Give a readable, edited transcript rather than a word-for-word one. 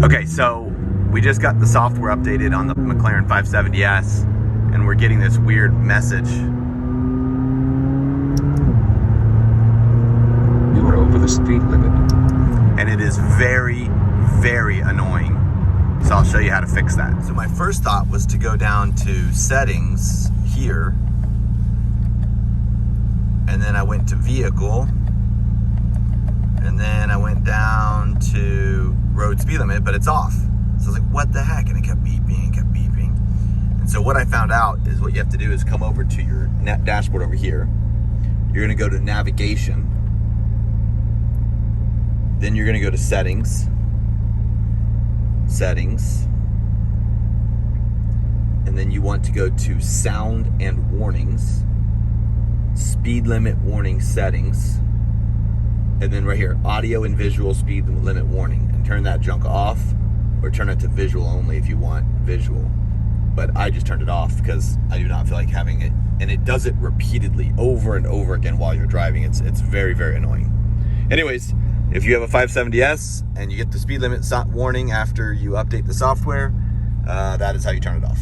Okay, so we just got the software updated on the McLaren 570S, and we're getting this weird message. You are over the speed limit. And it is very, very annoying. So I'll show you how to fix that. So my first thought was to go down to settings here, and then I went to vehicle, and then I went down to road speed limit, but it's off. So I was like, what the heck? And it kept beeping and kept beeping. And so what I found out is what you have to do is come over to your dashboard over here. You're gonna go to navigation. Then you're gonna go to settings. And then you want to go to sound and warnings, speed limit warning settings, and then right here, audio and visual speed limit warning, and turn that junk off, or turn it to visual only if you want visual. But I just turned it off because I do not feel like having it, and it does it repeatedly over and over again while you're driving. It's very, very annoying. Anyways, if you have a 570S and you get the speed limit warning after you update the software, that is how you turn it off.